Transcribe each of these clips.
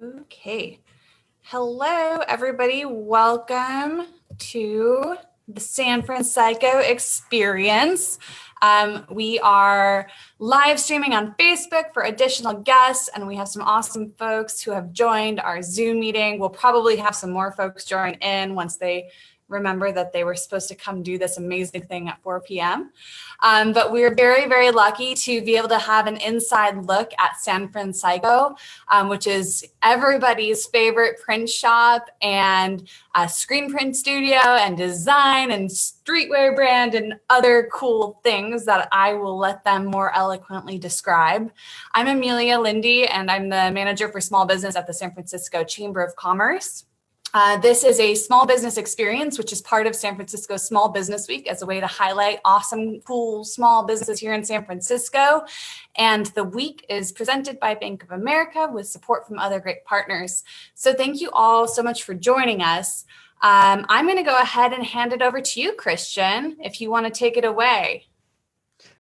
Okay. Hello, everybody. Welcome to the Franpsycho experience. We are live streaming on Facebook for additional guests, and we have some awesome folks who have joined our Zoom meeting. We'll probably have some more folks join in once they remember that they were supposed to come do this amazing thing at 4 p.m. But we're very, very lucky to be able to have an inside look at Franpsycho, which is everybody's favorite print shop and a screen print studio and design and streetwear brand and other cool things that I will let them more eloquently describe. I'm Amelia Lindy, and I'm the manager for small business at the San Francisco Chamber of Commerce. This is a small business experience, which is part of San Francisco Small Business Week as a way to highlight awesome, cool small businesses here in San Francisco. And the week is presented by Bank of America with support from other great partners. So thank you all so much for joining us. I'm going to go ahead and hand it over to you, Christian, if you want to take it away.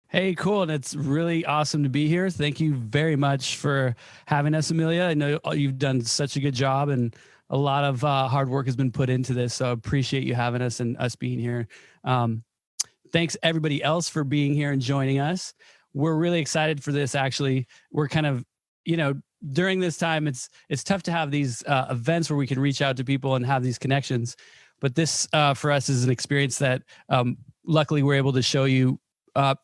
Hey, cool. And it's really awesome to be here. Thank you very much for having us, Amelia. I know you've done such a good job, and a lot of hard work has been put into this. So I appreciate you having us and us being here. Thanks everybody else for being here and joining us. We're really excited for this. Actually, we're kind of, during this time, it's tough to have these events where we can reach out to people and have these connections. But this for us is an experience that luckily we're able to show you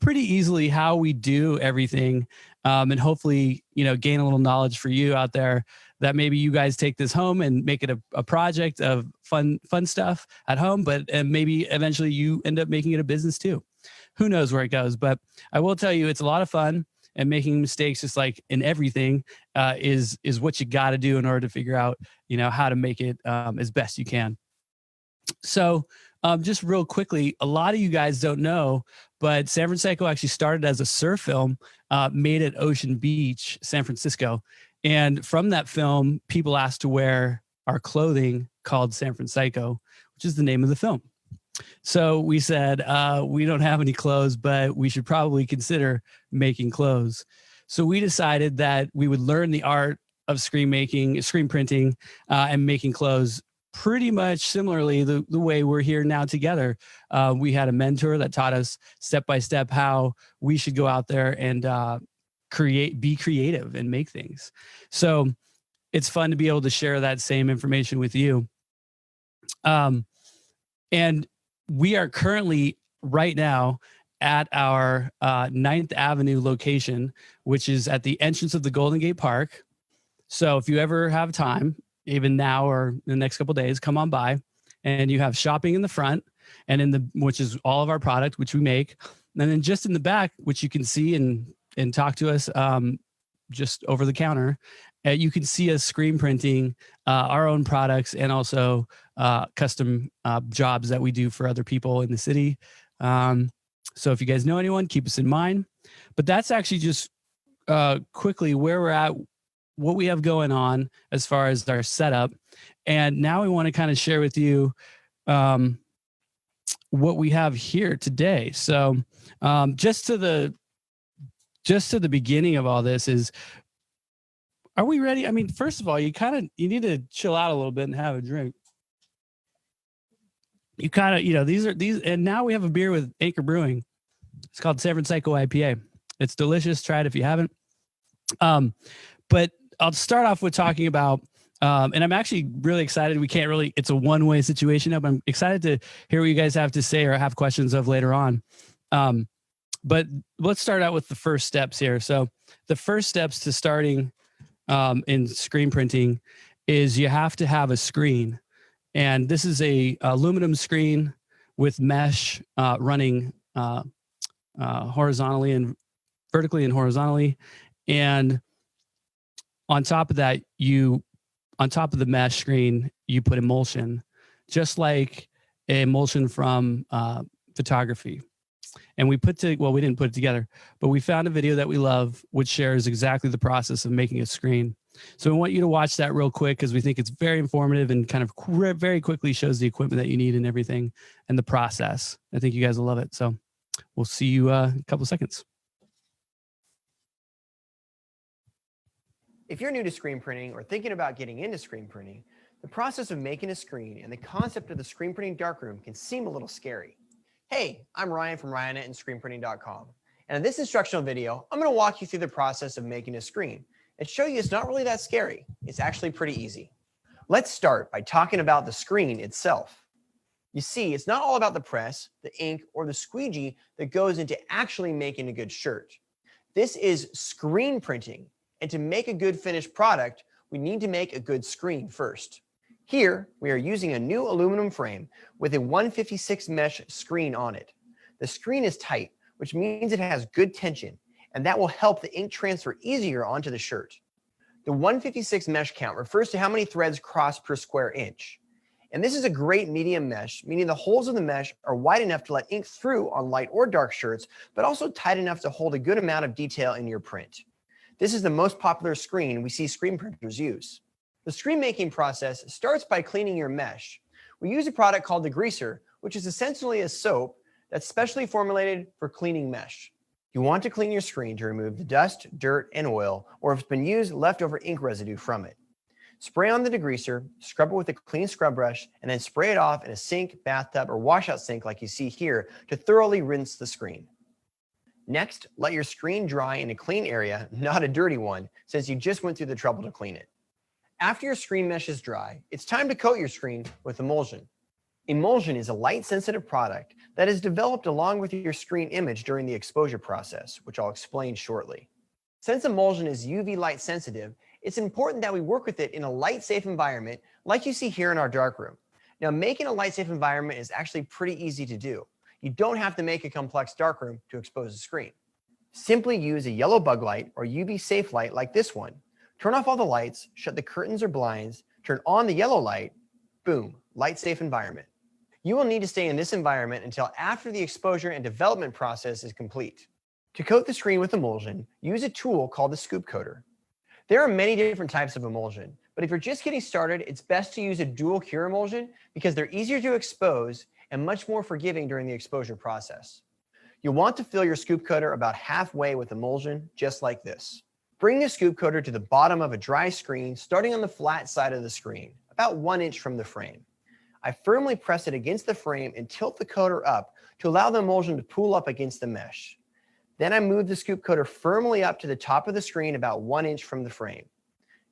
pretty easily how we do everything, and hopefully, gain a little knowledge for you out there, that maybe you guys take this home and make it a project of fun stuff at home, but maybe eventually you end up making it a business too. Who knows where it goes? But I will tell you, it's a lot of fun, and making mistakes, just like in everything, is what you got to do in order to figure out, how to make it as best you can. So just real quickly, a lot of you guys don't know, but Franpsycho actually started as a surf film made at Ocean Beach, San Francisco. And from that film, people asked to wear our clothing called Franpsycho, which is the name of the film. So we said, we don't have any clothes, but we should probably consider making clothes. So we decided that we would learn the art of screen printing, and making clothes pretty much similarly the way we're here now together. We had a mentor that taught us step by step how we should go out there and be creative and make things. So it's fun to be able to share that same information with you. And we are currently right now at our 9th Avenue location, which is at the entrance of the Golden Gate Park. So if you ever have time, even now or in the next couple of days, come on by, and you have shopping in the front, and which is all of our product, which we make. And then just in the back, which you can see and talk to us just over the counter, you can see us screen printing our own products, and also custom jobs that we do for other people in the city. So if you guys know anyone, keep us in mind. But that's actually just quickly where we're at, what we have going on as far as our setup. And now we want to kind of share with you what we have here today. So just to the beginning of all this is, are we ready? I mean, first of all, you need to chill out a little bit and have a drink. You kind of, these, and now we have a beer with Anchor Brewing. It's called Franpsycho IPA. It's delicious. Try it if you haven't. But I'll start off with talking about, and I'm actually really excited. It's a one-way situation, but I'm excited to hear what you guys have to say or have questions of later on. But let's start out with the first steps here. So the first steps to starting in screen printing is you have to have a screen. And this is a aluminum screen with mesh running horizontally and vertically and horizontally. And on top of that, on top of the mesh screen, you put emulsion, just like emulsion from photography. And we didn't put it together, but we found a video that we love, which shares exactly the process of making a screen. So we want you to watch that real quick, because we think it's very informative and kind of very quickly shows the equipment that you need and everything and the process. I think you guys will love it. So we'll see you in a couple of seconds. If you're new to screen printing or thinking about getting into screen printing, the process of making a screen and the concept of the screen printing darkroom can seem a little scary. Hey, I'm Ryan from RyanNet and ScreenPrinting.com. And in this instructional video, I'm going to walk you through the process of making a screen and show you it's not really that scary. It's actually pretty easy. Let's start by talking about the screen itself. You see, it's not all about the press, the ink, or the squeegee that goes into actually making a good shirt. This is screen printing. And to make a good finished product, we need to make a good screen first. Here, we are using a new aluminum frame with a 156 mesh screen on it. The screen is tight, which means it has good tension, and that will help the ink transfer easier onto the shirt. The 156 mesh count refers to how many threads cross per square inch. And this is a great medium mesh, meaning the holes of the mesh are wide enough to let ink through on light or dark shirts, but also tight enough to hold a good amount of detail in your print. This is the most popular screen we see screen printers use. The screen making process starts by cleaning your mesh. We use a product called degreaser, which is essentially a soap that's specially formulated for cleaning mesh. You want to clean your screen to remove the dust, dirt, and oil, or if it's been used, leftover ink residue from it. Spray on the degreaser, scrub it with a clean scrub brush, and then spray it off in a sink, bathtub, or washout sink like you see here to thoroughly rinse the screen. Next, let your screen dry in a clean area, not a dirty one, since you just went through the trouble to clean it. After your screen mesh is dry, it's time to coat your screen with emulsion. Emulsion is a light-sensitive product that is developed along with your screen image during the exposure process, which I'll explain shortly. Since emulsion is UV light sensitive, it's important that we work with it in a light-safe environment like you see here in our darkroom. Now, making a light-safe environment is actually pretty easy to do. You don't have to make a complex darkroom to expose the screen. Simply use a yellow bug light or UV safe light like this one. Turn off all the lights, shut the curtains or blinds, turn on the yellow light, boom, light safe environment. You will need to stay in this environment until after the exposure and development process is complete. To coat the screen with emulsion, use a tool called the scoop coater. There are many different types of emulsion, but if you're just getting started, it's best to use a dual cure emulsion because they're easier to expose and much more forgiving during the exposure process. You'll want to fill your scoop coater about halfway with emulsion, just like this. Bring the scoop coater to the bottom of a dry screen, starting on the flat side of the screen, about 1 inch from the frame. I firmly press it against the frame and tilt the coater up to allow the emulsion to pool up against the mesh. Then I move the scoop coater firmly up to the top of the screen about 1 inch from the frame.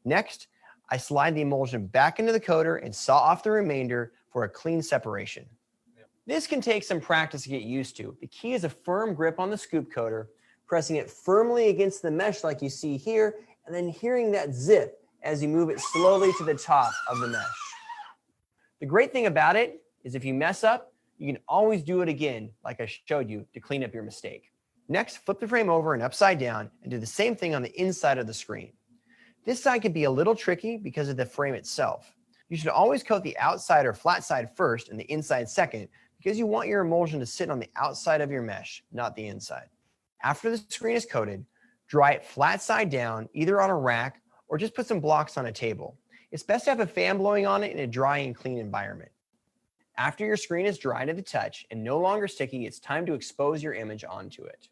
Next, I slide the emulsion back into the coater and saw off the remainder for a clean separation. This can take some practice to get used to. The key is a firm grip on the scoop coater, pressing it firmly against the mesh like you see here, and then hearing that zip as you move it slowly to the top of the mesh. The great thing about it is if you mess up, you can always do it again like I showed you to clean up your mistake. Next, flip the frame over and upside down and do the same thing on the inside of the screen. This side can be a little tricky because of the frame itself. You should always coat the outside or flat side first and the inside second, because you want your emulsion to sit on the outside of your mesh, not the inside. After the screen is coated, dry it flat side down, either on a rack or just put some blocks on a table. It's best to have a fan blowing on it in a dry and clean environment. After your screen is dry to the touch and no longer sticky, it's time to expose your image onto it.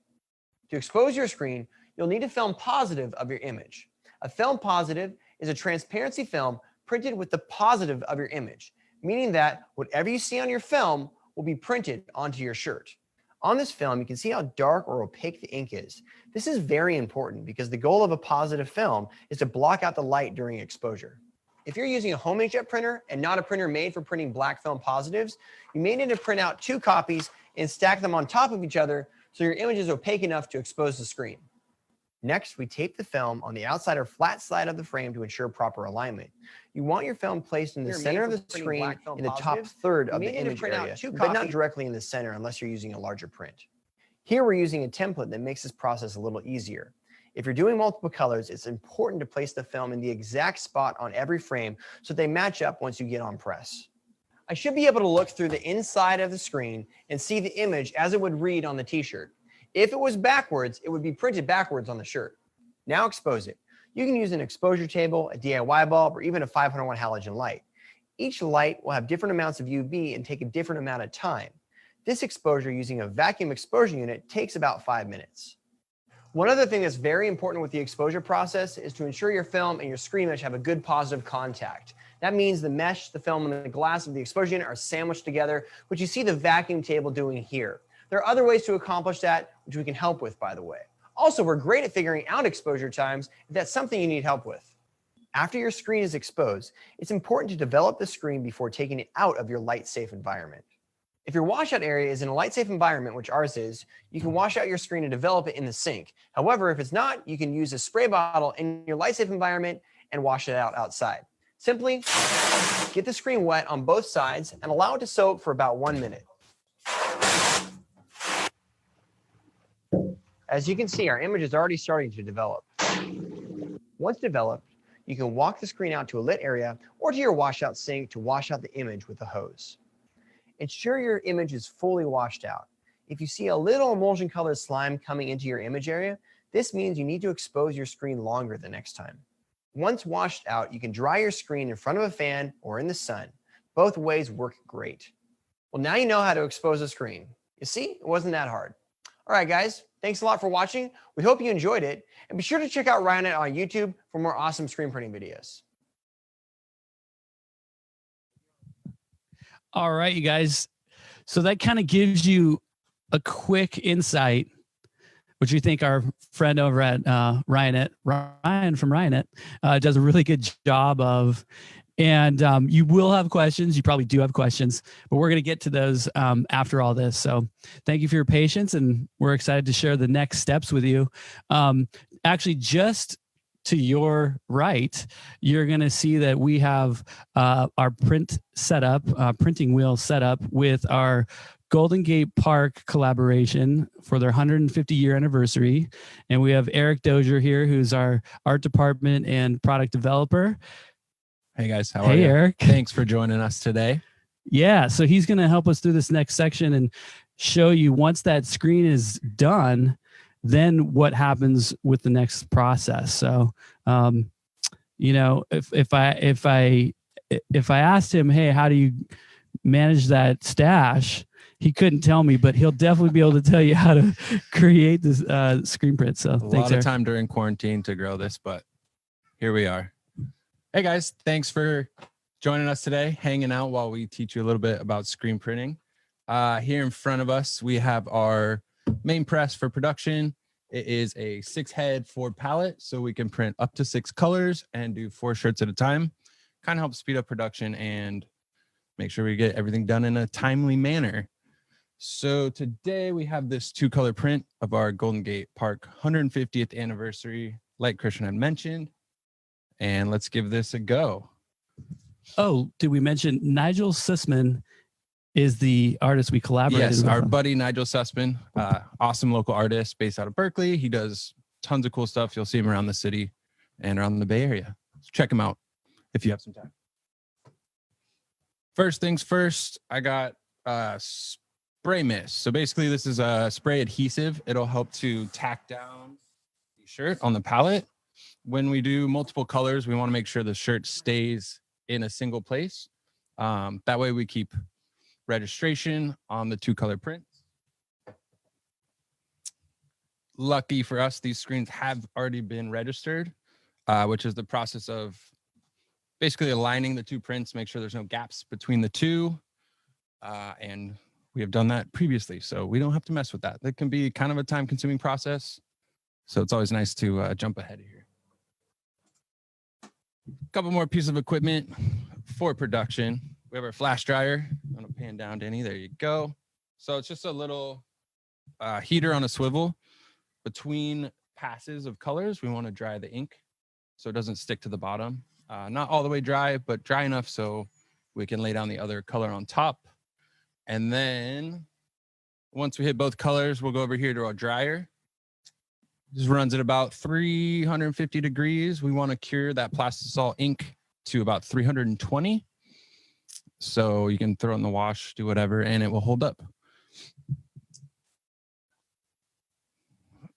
To expose your screen, you'll need a film positive of your image. A film positive is a transparency film printed with the positive of your image, meaning that whatever you see on your film will be printed onto your shirt. On this film, you can see how dark or opaque the ink is. This is very important because the goal of a positive film is to block out the light during exposure. If you're using a home inkjet printer and not a printer made for printing black film positives, you may need to print out 2 copies and stack them on top of each other so your image is opaque enough to expose the screen. Next, we tape the film on the outside or flat side of the frame to ensure proper alignment. You want your film placed in the center of the screen in the top third of the image area, but not directly in the center unless you're using a larger print. Here we're using a template that makes this process a little easier. If you're doing multiple colors, it's important to place the film in the exact spot on every frame so they match up once you get on press. I should be able to look through the inside of the screen and see the image as it would read on the t-shirt. If it was backwards, it would be printed backwards on the shirt. Now expose it. You can use an exposure table, a DIY bulb, or even a 500 watt halogen light. Each light will have different amounts of UV and take a different amount of time. This exposure using a vacuum exposure unit takes about 5 minutes. One other thing that's very important with the exposure process is to ensure your film and your screen mesh have a good positive contact. That means the mesh, the film, and the glass of the exposure unit are sandwiched together, which you see the vacuum table doing here. There are other ways to accomplish that, which we can help with, by the way. Also, we're great at figuring out exposure times if that's something you need help with. After your screen is exposed, it's important to develop the screen before taking it out of your light-safe environment. If your washout area is in a light-safe environment, which ours is, you can wash out your screen and develop it in the sink. However, if it's not, you can use a spray bottle in your light-safe environment and wash it out outside. Simply get the screen wet on both sides and allow it to soak for about 1 minute. As you can see, our image is already starting to develop. Once developed, you can walk the screen out to a lit area or to your washout sink to wash out the image with a hose. Ensure your image is fully washed out. If you see a little emulsion colored slime coming into your image area, this means you need to expose your screen longer the next time. Once washed out, you can dry your screen in front of a fan or in the sun. Both ways work great. Well, now you know how to expose a screen. You see, it wasn't that hard. All right, guys, thanks a lot for watching. We hope you enjoyed it. And be sure to check out Ryan on YouTube for more awesome screen printing videos. All right, you guys. So that kind of gives you a quick insight, which we think our friend over at Ryan from Ryan does a really good job of. And you will have questions. You probably do have questions, but we're going to get to those after all this. So thank you for your patience, and we're excited to share the next steps with you. Actually, just to your right, you're going to see that we have our printing wheel set up with our Golden Gate Park collaboration for their 150-year anniversary. And we have Eric Dozier here, who's our art department and product developer. Hey guys, how are you? Hey, Eric. Thanks for joining us today. Yeah, so he's going to help us through this next section and show you once that screen is done, then what happens with the next process. So, you know, if I asked him, hey, how do you manage that stash? He couldn't tell me, but he'll definitely be able to tell you how to create this screen print. So A thanks, lot of Eric. time during quarantine to grow this, but here we are. Hey guys, thanks for joining us today, hanging out while we teach you a little bit about screen printing. Here in front of us, we have our main press for production. It is a 6-head Ford pallet, so we can print up to 6 colors and do 4 shirts at a time. Kind of helps speed up production and make sure we get everything done in a timely manner. So today we have this 2-color print of our Golden Gate Park 150th anniversary, like Christian had mentioned. And let's give this a go. Oh, did we mention Nigel Sussman is the artist we collaborated Yes, with? our buddy Nigel Sussman, awesome local artist based out of Berkeley. He does tons of cool stuff. You'll see him around the city and around the Bay Area. So check him out if you have some time. First things first, I got spray mist. So basically this is a spray adhesive. It'll help to tack down the shirt on the pallet. When we do multiple colors, we want to make sure the shirt stays in a single place. That way we keep registration on the 2-color prints. Lucky for us, these screens have already been registered, which is the process of basically aligning the 2 prints, make sure there's no gaps between the 2. And we have done that previously, so we don't have to mess with that. That can be kind of a time-consuming process, so it's always nice to jump ahead here. A couple more pieces of equipment for production. We have our flash dryer. I'm gonna pan down, Danny. There you go. So it's just a little heater on a swivel. Between passes of colors, we want to dry the ink so it doesn't stick to the bottom. Not all the way dry, but dry enough so we can lay down the other color on top. And then once we hit both colors, we'll go over here to our dryer. This runs at about 350 degrees. We want to cure that plastisol ink to about 320. So you can throw it in the wash, do whatever, and it will hold up.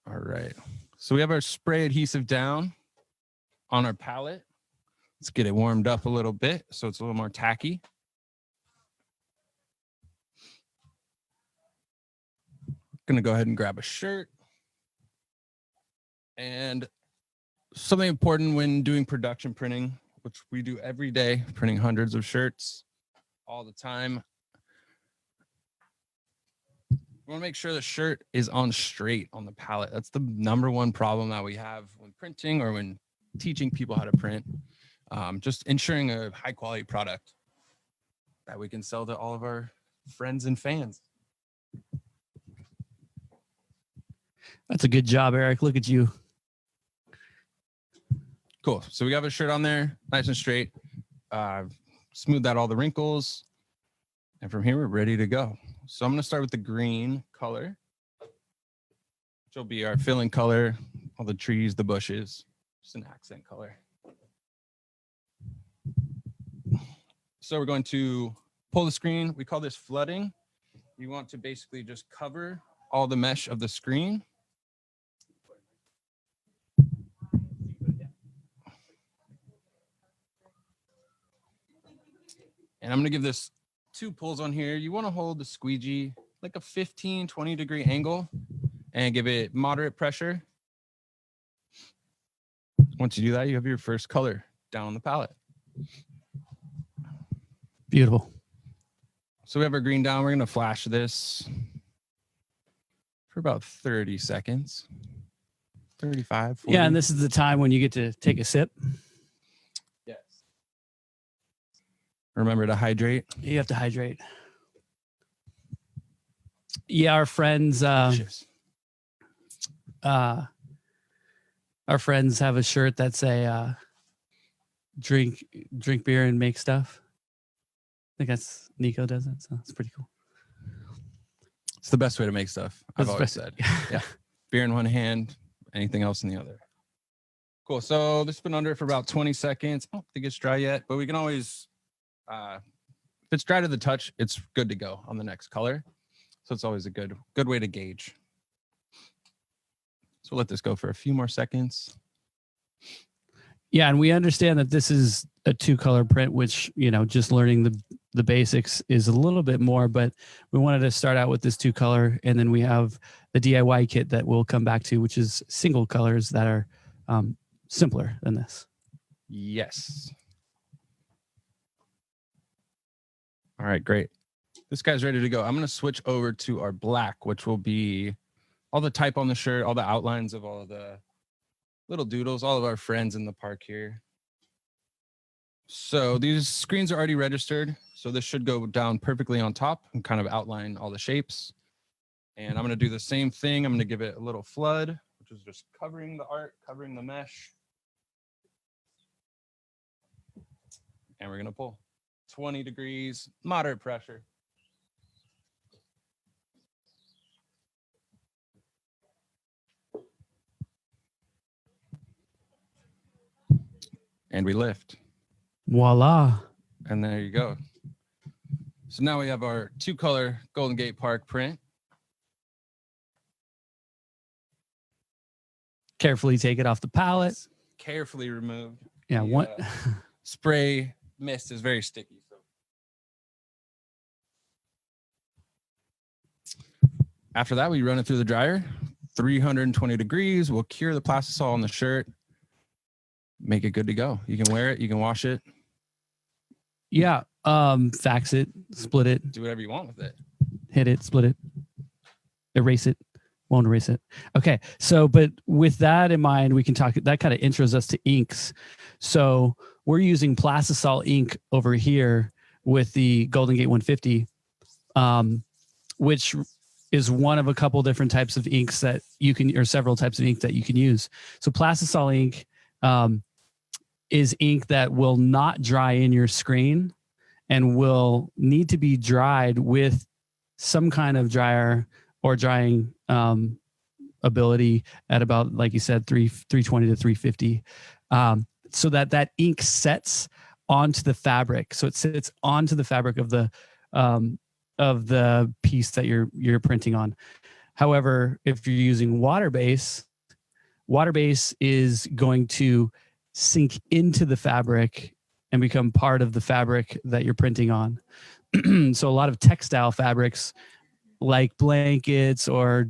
All right. So we have our spray adhesive down on our palette. Let's get it warmed up a little bit so it's a little more tacky. Gonna go ahead and grab a shirt. And something important when doing production printing, which we do every day, printing hundreds of shirts all the time. We want to make sure the shirt is on straight on the pallet. That's the number one problem that we have when printing or when teaching people how to print. Just ensuring a high quality product that we can sell to all of our friends and fans. That's a good job, Eric. Look at you. Cool. So we got a shirt on there, nice and straight. Smoothed out all the wrinkles. And from here, we're ready to go. So I'm going to start with the green color, which will be our filling color, all the trees, the bushes, just an accent color. So we're going to pull the screen. We call this flooding. You want to basically just cover all the mesh of the screen. And I'm going to give this 2 pulls on here. You want to hold the squeegee like a 15, 20 degree angle and give it moderate pressure. Once you do that, you have your first color down on the palette. Beautiful. So we have our green down. We're going to flash this for about 30 seconds, 35. 40. Yeah, and this is the time when you get to take a sip. Yes. Remember to hydrate. You have to hydrate. Yeah, our friends have a shirt that's a drink beer and make stuff. I think that's Nico does it, so it's pretty cool. It's the best way to make stuff, I've always said. Yeah. Beer in one hand, anything else in the other. Cool. So this has been under it for about 20 seconds. I don't think it's dry yet, but we can always, if it's dry to the touch, it's good to go on the next color. So it's always a good way to gauge. So we'll let this go for a few more seconds. Yeah, and we understand that this is a 2-color print, which, you know, just learning the basics is a little bit more, but we wanted to start out with this 2-color, and then we have the DIY kit that we'll come back to, which is single colors that are simpler than this. Yes. All right, great. This guy's ready to go. I'm going to switch over to our black, which will be all the type on the shirt, all the outlines of all of the little doodles, all of our friends in the park here. So these screens are already registered. So this should go down perfectly on top and kind of outline all the shapes. And I'm going to do the same thing. I'm going to give it a little flood, which is just covering the art, covering the mesh. And we're going to pull 20 degrees, moderate pressure. And we lift. Voila. And there you go. So now we have our 2-color Golden Gate Park print. Carefully take it off the palette. It's carefully removed. Yeah, The, what? Spray mist is very sticky. So after that, we run it through the dryer, 320 degrees. We'll cure the plastisol on the shirt. Make it good to go. You can wear it. You can wash it. Yeah. Fax it, split it, Do whatever you want with it. hit it, split it, erase it. Won't erase it. Okay. So, but with that in mind, we can talk, that kind of intros us to inks. So we're using plastisol ink over here with the Golden Gate 150, which is one of a couple different types of inks that you can, or several types of ink that you can use. So plastisol ink is ink that will not dry in your screen and will need to be dried with some kind of dryer or drying ability at about, like you said, 320 to 350, so that ink sets onto the fabric. So it sits onto the fabric of the piece that you're printing on. However, if you're using water base is going to sink into the fabric and become part of the fabric that you're printing on. So a lot of textile fabrics, like blankets or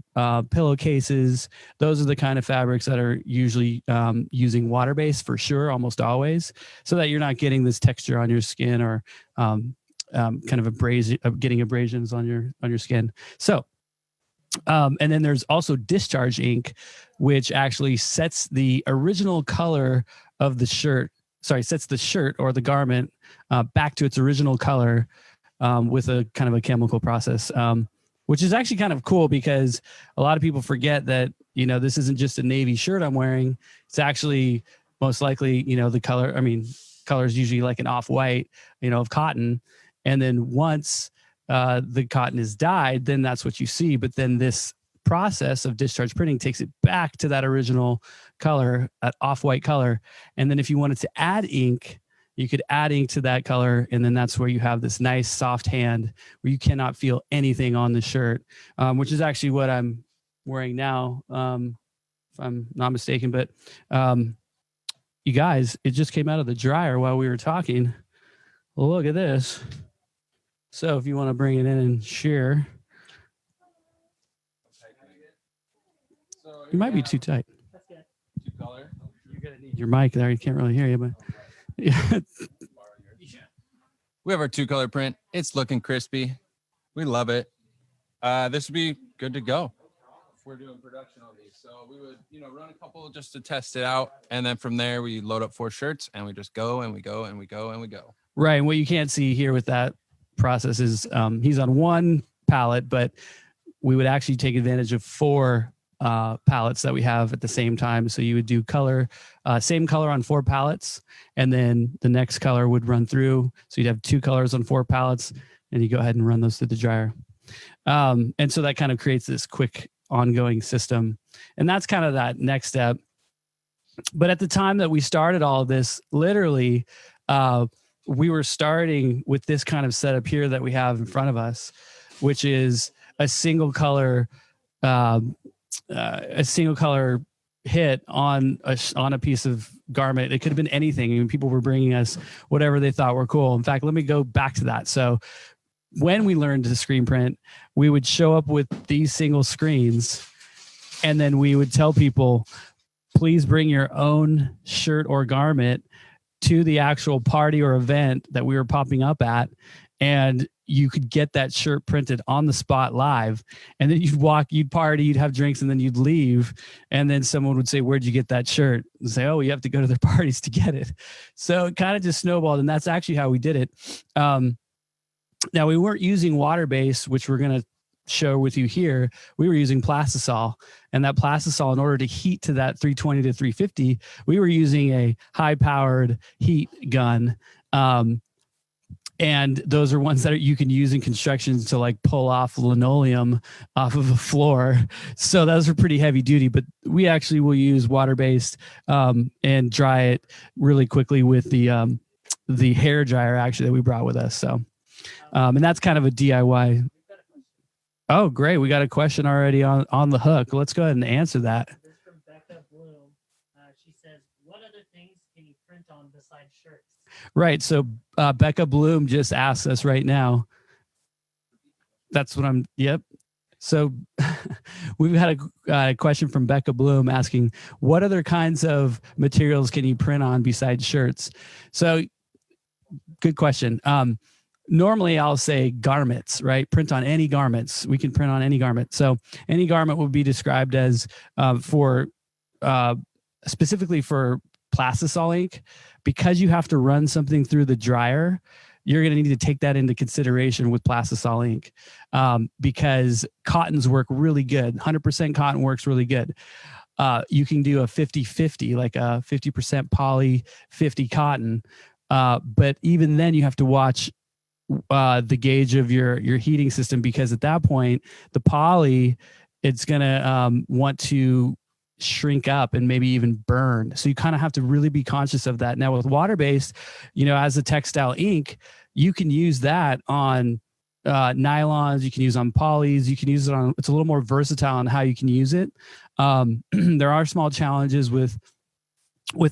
pillowcases. Those are the kind of fabrics that are usually using water-based for sure, almost always, so that you're not getting this texture on your skin or kind of getting abrasions on your skin. So, and then there's also Discharge Ink, which actually sets the original color of the shirt. Sorry, sets the shirt or the garment back to its original color with a kind of a chemical process. Which is actually kind of cool because a lot of people forget that, this isn't just a navy shirt I'm wearing. It's actually most likely, the color is usually like an off-white, of cotton. And then once the cotton is dyed, then that's what you see. But then this process of discharge printing takes it back to that original color, that off-white color. And then if you wanted to add ink, you could add ink to that color, and then that's where you have this nice soft hand where you cannot feel anything on the shirt, which is actually what I'm wearing now, if I'm not mistaken. But you guys, it just came out of the dryer while we were talking. Look at this. So if you want to bring it in and share. You might be too tight. Two color. You're going to need your mic there. You can't really hear you, but... Yeah. We have our 2-color print. It's looking crispy. We love it. This would be good to go if we're doing production on these. So we would, run a couple just to test it out. And then from there, we load up 4 shirts and we just go and we go and we go and we go. Right. And what you can't see here with that process is he's on one pallet, but we would actually take advantage of 4 pallets that we have at the same time. So you would do same color on 4 pallets, and then the next color would run through. So you'd have 2 colors on 4 pallets, and you go ahead and run those through the dryer. And so that kind of creates this quick ongoing system. And that's kind of that next step. But at the time that we started all of this, literally, we were starting with this kind of setup here that we have in front of us, which is a single color hit on a piece of garment. It could have been anything. I mean, people were bringing us whatever they thought were cool. In fact, let me go back to that. So when we learned to screen print, we would show up with these single screens, and then we would tell people, please bring your own shirt or garment to the actual party or event that we were popping up at, and you could get that shirt printed on the spot live. And then you'd party, you'd have drinks, and then you'd leave. And then someone would say, where'd you get that shirt? And say, oh, you have to go to their parties to get it. So it kind of just snowballed. And that's actually how we did it. Now, we weren't using water-based, which we're going to show with you here. We were using plastisol, and that plastisol, in order to heat to that 320 to 350, we were using a high-powered heat gun. And those are ones that you can use in construction to like pull off linoleum off of a floor. So those are pretty heavy duty, but we actually will use water-based and dry it really quickly with the hair dryer actually that we brought with us. So, and that's kind of a DIY. Oh, great. We got a question already on the hook. Let's go ahead and answer that. This is from Becca Bloom. She says, what other things can you print on besides shirts? Right. So Becca Bloom just asked us right now. That's what yep. So we've had a question from Becca Bloom asking, what other kinds of materials can you print on besides shirts? So good question. Normally I'll say garments, right? Print on any garments. We can print on any garment. So any garment would be described as specifically for plastisol ink. Because you have to run something through the dryer, you're going to need to take that into consideration with plastisol ink, because cottons work really good. 100% cotton works really good. You can do a 50-50, like a 50% poly, 50 cotton. But even then you have to watch the gauge of your heating system, because at that point, the poly, it's going to want to shrink up and maybe even burn. So you kind of have to really be conscious of that. Now with water-based, as a textile ink, you can use that on nylons, you can use on polys, you can use it on, it's a little more versatile on how you can use it. There are small challenges with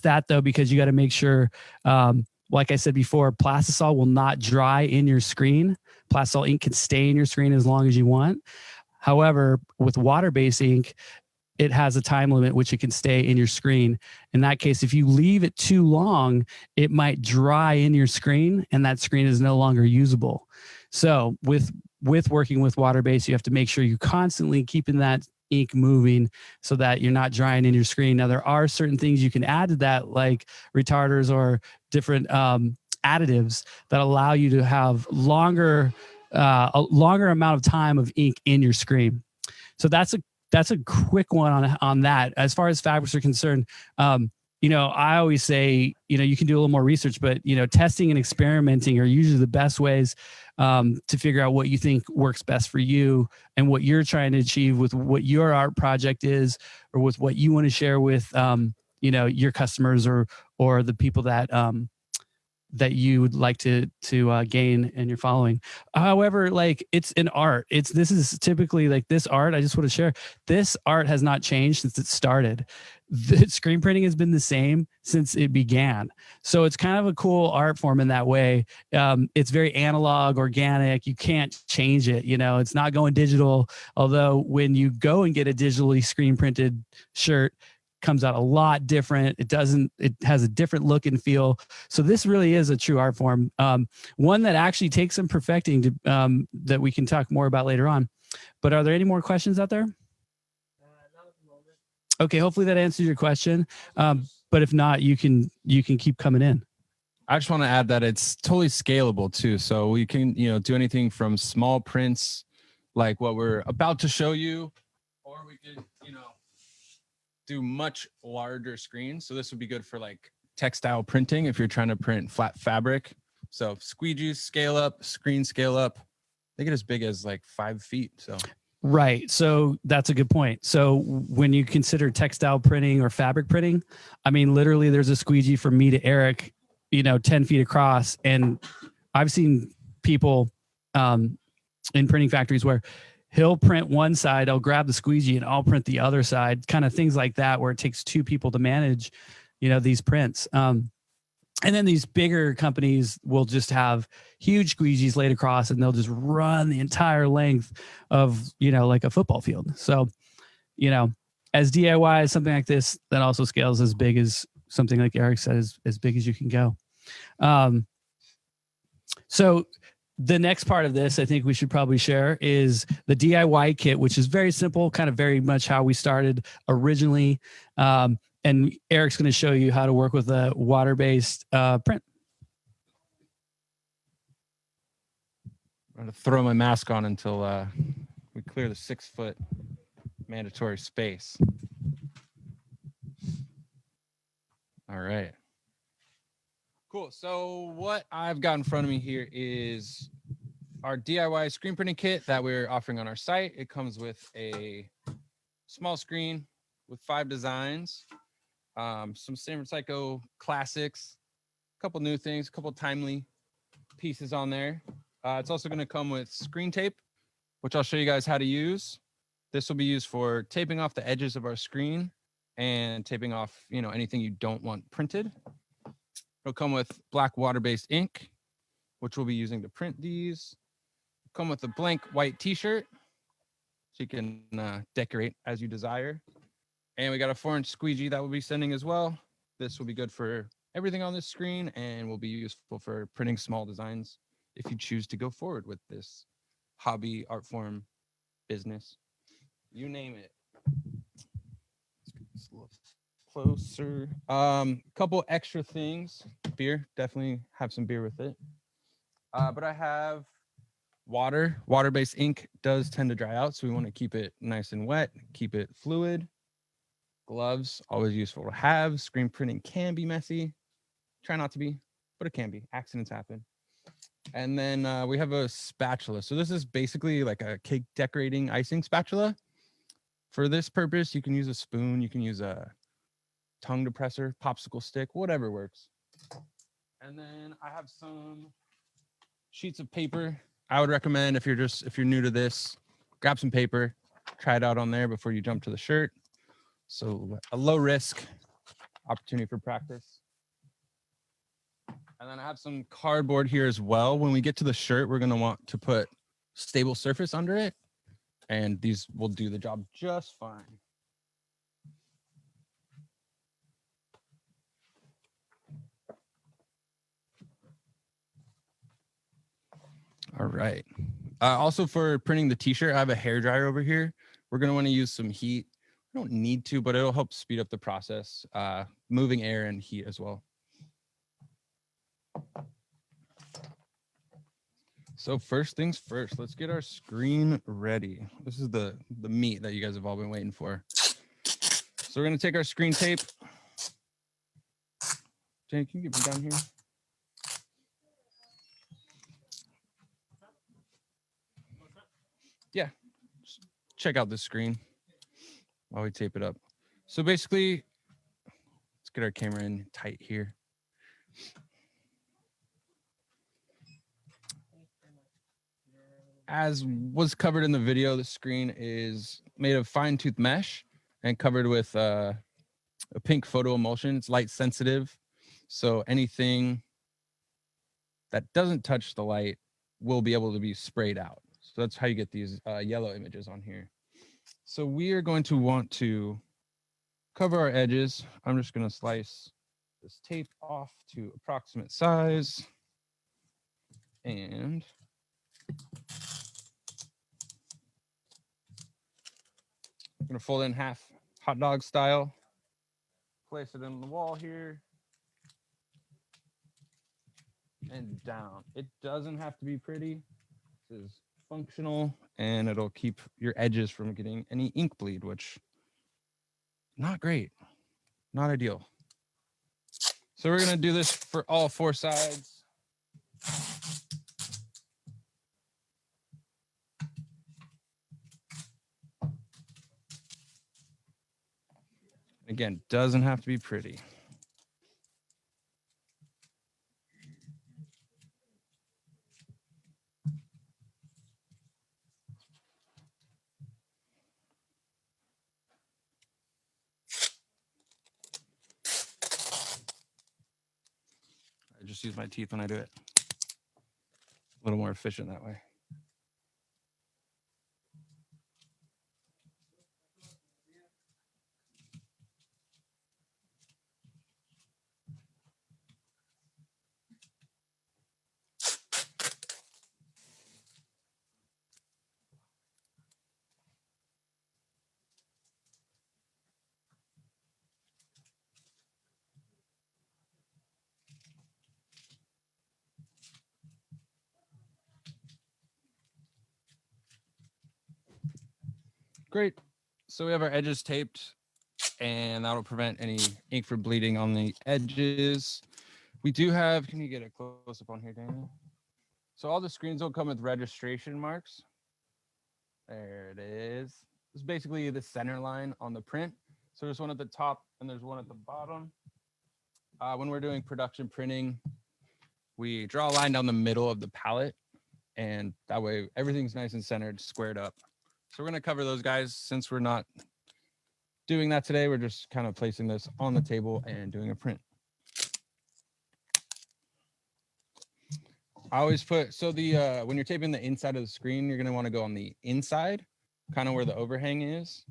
that though, because you got to make sure, like I said before, plastisol will not dry in your screen. Plastisol ink can stay in your screen as long as you want. However, with water-based ink, it has a time limit which it can stay in your screen. In that case, if you leave it too long, it might dry in your screen and that screen is no longer usable. So with working with water-based, you have to make sure you're constantly keeping that ink moving so that you're not drying in your screen. Now, there are certain things you can add to that, like retarders or different additives that allow you to have a longer amount of time of ink in your screen. So that's a quick one on that. As far as fabrics are concerned, I always say, you can do a little more research, but, testing and experimenting are usually the best ways to figure out what you think works best for you and what you're trying to achieve with what your art project is, or with what you want to share with, your customers or the people that you would like to gain in your following. However, like, it's an art. This is typically like this art. I just want to share, this art has not changed since it started. The screen printing has been the same since it began. So it's kind of a cool art form in that way. It's very analog, organic. You can't change it. It's not going digital. Although when you go and get a digitally screen printed shirt, comes out a lot different. It has a different look and feel. So this really is a true art form. One that actually takes some perfecting to, that we can talk more about later on. But are there any more questions out there? Not at the moment. Okay, hopefully that answers your question. But if not, you can keep coming in. I just want to add that it's totally scalable too. So we can, do anything from small prints like what we're about to show you, or we could, do much larger screens. So this would be good for like textile printing if you're trying to print flat fabric. So squeegees scale up, screen scale up. They get as big as like 5 feet. So right. So that's a good point. So when you consider textile printing or fabric printing, I mean, literally there's a squeegee from me to Eric, 10 feet across. And I've seen people in printing factories where he'll print one side, I'll grab the squeegee and I'll print the other side, kind of things like that, where it takes 2 people to manage, these prints. And then these bigger companies will just have huge squeegees laid across and they'll just run the entire length of, like a football field. So, as DIY, something like this, that also scales as big as something like Eric said, as big as you can go. So the next part of this, I think we should probably share, is the DIY kit, which is very simple, kind of very much how we started originally. And Eric's going to show you how to work with a water-based print. I'm going to throw my mask on until we clear the 6-foot mandatory space. All right. Cool. So what I've got in front of me here is our DIY screen printing kit that we're offering on our site. It comes with a small screen with 5 designs, some Franpsycho classics, a couple new things, a couple timely pieces on there. It's also going to come with screen tape, which I'll show you guys how to use. This will be used for taping off the edges of our screen and taping off, anything you don't want printed. It'll come with black water-based ink, which we'll be using to print these. Come with a blank white t-shirt, so you can decorate as you desire. And we got a 4-inch squeegee that we'll be sending as well. This will be good for everything on this screen and will be useful for printing small designs if you choose to go forward with this hobby, art form, business, you name it. Let's look closer. Couple extra things. Beer, definitely have some beer with it. But I have water-based ink does tend to dry out, so we want to keep it nice and wet, keep it fluid. Gloves, always useful to have. Screen printing can be messy. Try not to be, but it can be. Accidents happen. And then we have a spatula. So this is basically like a cake decorating icing spatula. For this purpose, you can use a spoon, you can use a tongue depressor, popsicle stick, whatever works. And then I have some sheets of paper. I would recommend if you're new to this, grab some paper, try it out on there before you jump to the shirt. So a low risk opportunity for practice. And then I have some cardboard here as well. When we get to the shirt, we're going to want to put stable surface under it. And these will do the job just fine. All right. Also for printing the t-shirt, I have a hair dryer over here. We're going to want to use some heat. I don't need to, but it'll help speed up the process, moving air and heat as well. So first things first, let's get our screen ready. This is the meat that you guys have all been waiting for. So we're going to take our screen tape. Jane, can you get me down here? Yeah, just check out this screen while we tape it up. So basically, let's get our camera in tight here. As was covered in the video, the screen is made of fine tooth mesh and covered with a pink photo emulsion. It's light sensitive, so anything that doesn't touch the light will be able to be sprayed out. So that's how you get these yellow images on here. So we are going to want to cover our edges. I'm just going to slice this tape off to approximate size. And I'm going to fold in half hot dog style. Place it in the wall here. And down. It doesn't have to be pretty. This is functional, and it'll keep your edges from getting any ink bleed, which not great, not ideal. So we're going to do this for all four sides. Again, doesn't have to be pretty. I just use my teeth when I do it. A little more efficient that way. Great. So we have our edges taped, and that'll prevent any ink from bleeding on the edges. We do have, can you get a close up on here, Daniel? So all the screens will come with registration marks. There it is. This is basically the center line on the print. So there's one at the top and there's one at the bottom. When we're doing production printing, we draw a line down the middle of the palette, and that way everything's nice and centered, squared up. So we're going to cover those guys. Since we're not doing that today, we're just kind of placing this on the table and doing a print. I always put, so the when you're taping the inside of the screen, you're going to want to go on the inside, kind of where the overhang is.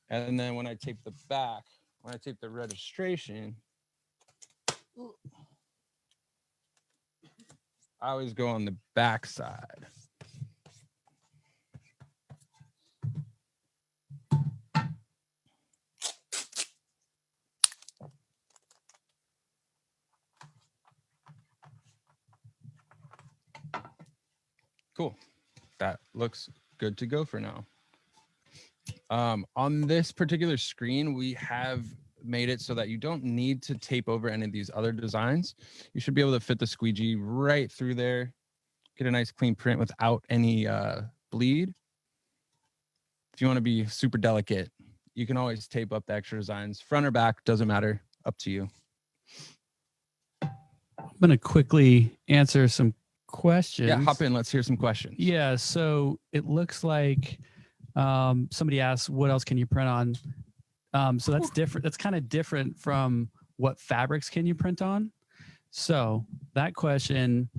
And then when I tape the back, when I tape the registration, I always go on the back side. Cool. That looks good to go for now. On this particular screen, we have made it so that you don't need to tape over any of these other designs. You should be able to fit the squeegee right through there, get a nice clean print without any bleed. If you want to be super delicate, you can always tape up the extra designs. Front or back, doesn't matter, up to you. I'm going to quickly answer some questions. Yeah, hop in. Let's hear some questions. Yeah, so it looks like somebody asked, what else can you print on? So that's different. That's kind of different from what fabrics can you print on. So that question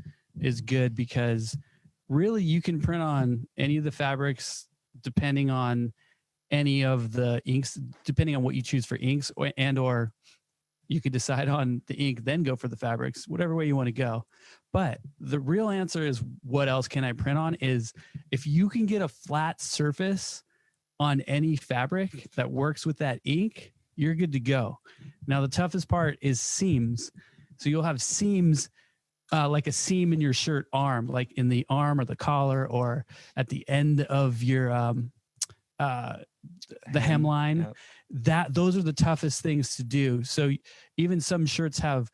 is good because really you can print on any of the fabrics depending on any of the inks, depending on what you choose for inks, or you could decide on the ink, then go for the fabrics, whatever way you want to go. But the real answer is, what else can I print on? Is if you can get a flat surface on any fabric that works with that ink, you're good to go. Now, the toughest part is seams. So you'll have seams, like a seam in your shirt arm, like in the arm or the collar or at the end of your the hemline. Yep. Those are the toughest things to do. So even some shirts have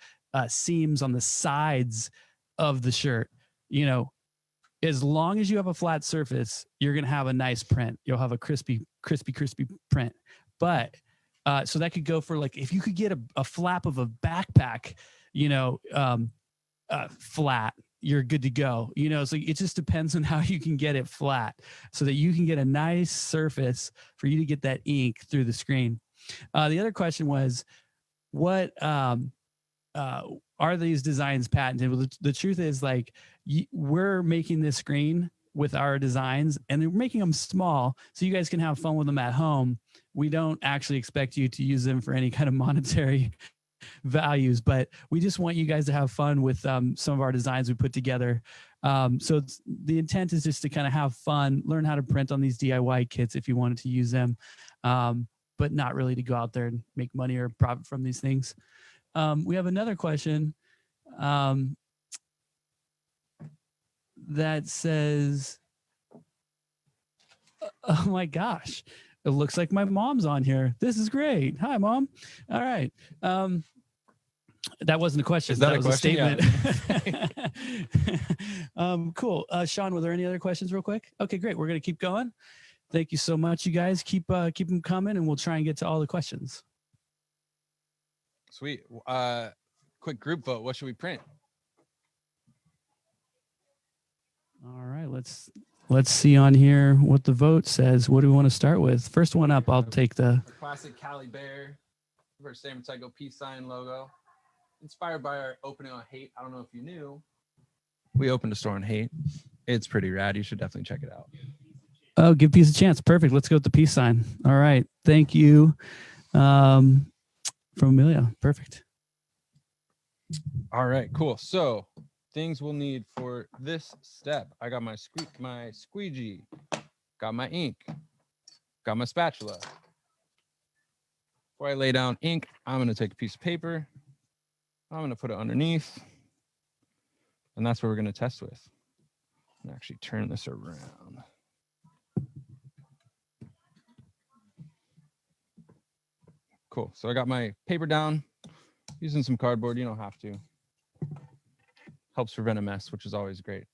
seams on the sides of the shirt. You know, as long as you have a flat surface, you're going to have a nice print. You'll have a crispy print. But so that could go for, like, if you could get a flap of a backpack, you know, flat, you're good to go. You know, so it just depends on how you can get it flat so that you can get a nice surface for you to get that ink through the screen. The other question was, what are these designs patented? Well, the truth is, like, we're making this screen with our designs, and we're making them small so you guys can have fun with them at home. We don't actually expect you to use them for any kind of monetary values, but we just want you guys to have fun with some of our designs we put together. So the intent is just to kind of have fun, learn how to print on these DIY kits if you wanted to use them, but not really to go out there and make money or profit from these things. We have another question that says, oh my gosh, it looks like my mom's on here. This is great. Hi, Mom. All right. That wasn't a question. Is that a was question? A statement. Cool. Sean, were there any other questions real quick? Okay, great. We're going to keep going. Thank you so much, you guys. Keep them coming, and we'll try and get to all the questions. Sweet. Quick group vote. What should we print? All right, let's see on here what the vote says. What do we want to start with? First one up, I'll take the classic Cali Bear versus Franpsycho peace sign logo, inspired by our opening on Hate. I don't know if you knew, we opened a store on Hate. It's pretty rad. You should definitely check it out. Oh, give peace a chance. Perfect. Let's go with the peace sign. All right. Thank you. From Amelia. Perfect. All right, cool. So things we'll need for this step. I got my squeegee, got my ink, got my spatula. Before I lay down ink, I'm going to take a piece of paper. I'm going to put it underneath. And that's what we're going to test with. I'm going to actually turn this around. Cool. So I got my paper down, using some cardboard. You don't have to. Helps prevent a mess, which is always great.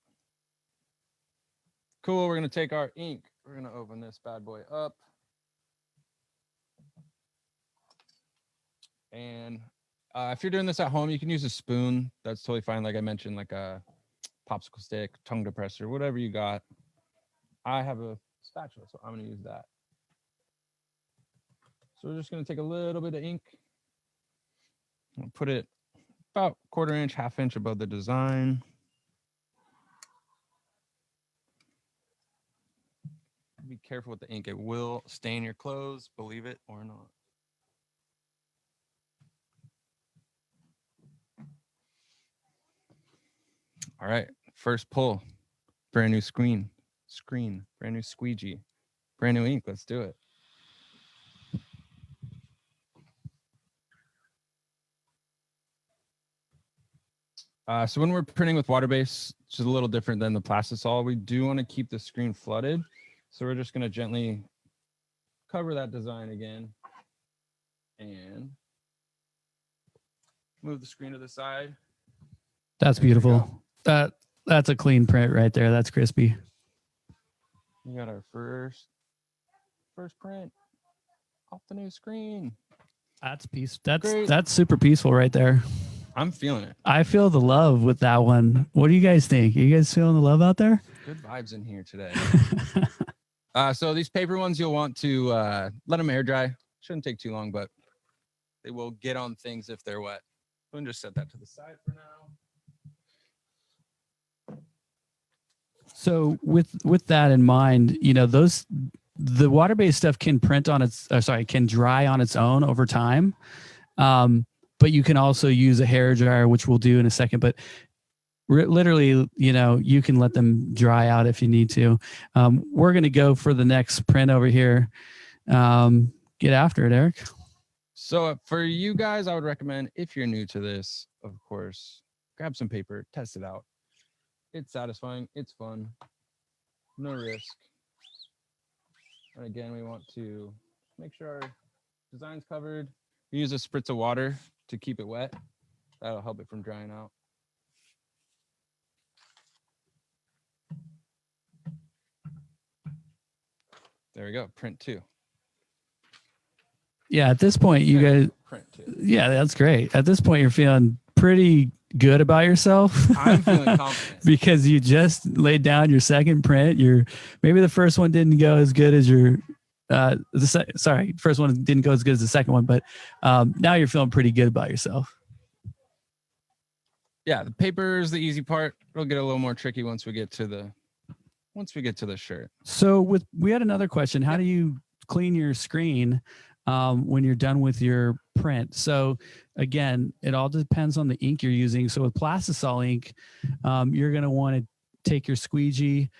Cool. We're going to take our ink. We're going to open this bad boy up. And if you're doing this at home, you can use a spoon. That's totally fine. Like I mentioned, like a popsicle stick, tongue depressor, whatever you got. I have a spatula, so I'm going to use that. So we're just going to take a little bit of ink and put it about 1/4 inch, 1/2 inch above the design. Be careful with the ink. It will stain your clothes, believe it or not. All right, first pull. Brand new screen, brand new squeegee, brand new ink. Let's do it. So when we're printing with water base, which is a little different than the plastisol, we do want to keep the screen flooded. So we're just going to gently cover that design again and move the screen to the side. That's beautiful. That's a clean print right there. That's crispy. We got our first print off the new screen. That's Great. That's super peaceful right there. I'm feeling it. I feel the love with that one. What do you guys think? Are you guys feeling the love out there? Good vibes in here today. So these paper ones, you'll want to let them air dry. Shouldn't take too long, but they will get on things if they're wet. We'll just set that to the side for now. So with that in mind, you know, the water-based stuff can can dry on its own over time. But you can also use a hair dryer, which we'll do in a second. But literally, you know, you can let them dry out if you need to. We're going to go for the next print over here. Get after it, Eric. So for you guys, I would recommend, if you're new to this, of course, grab some paper, test it out. It's satisfying. It's fun. No risk. And again, we want to make sure our design's covered. We use a spritz of water to keep it wet. That'll help it from drying out. There we go. Print 2. Yeah, at this point, you guys. Print 2. Yeah, that's great. At this point, you're feeling pretty good about yourself. I'm feeling confident because you just laid down your second print. Maybe the first one didn't go as good as your. First one didn't go as good as the second one, but now you're feeling pretty good about yourself. Yeah, the paper is the easy part. It'll get a little more tricky once we get to the shirt. So we had another question. How do you clean your screen when you're done with your print? So again, it all depends on the ink you're using. So with plastisol ink, you're going to want to take your squeegee,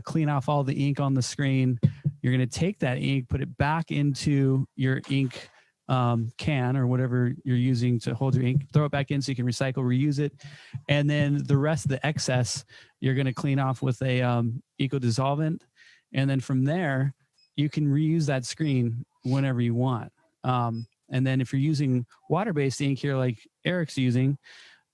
clean off all the ink on the screen. You're going to take that ink, put it back into your ink can or whatever you're using to hold your ink, throw it back in so you can recycle, reuse it. And then the rest of the excess, you're going to clean off with a eco dissolvent. And then from there, you can reuse that screen whenever you want. And then if you're using water-based ink here, like Eric's using,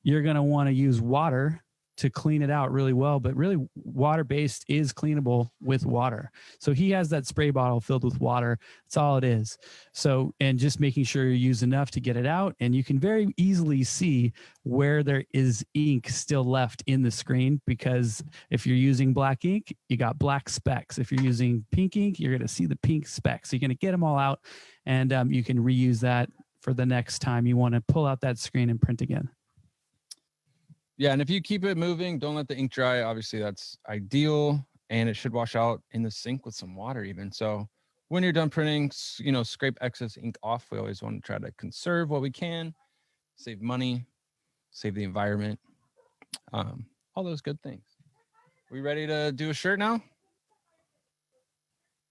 you're going to want to use water to clean it out really well, but really water-based is cleanable with water. So he has that spray bottle filled with water. That's all it is. So, and just making sure you use enough to get it out. And you can very easily see where there is ink still left in the screen, because if you're using black ink, you got black specks. If you're using pink ink, you're going to see the pink specks. So you're going to get them all out, and you can reuse that for the next time you want to pull out that screen and print again. Yeah, and if you keep it moving, don't let the ink dry. Obviously, that's ideal, and it should wash out in the sink with some water even. So when you're done printing, you know, scrape excess ink off. We always want to try to conserve what we can, save money, save the environment, all those good things. We ready to do a shirt now?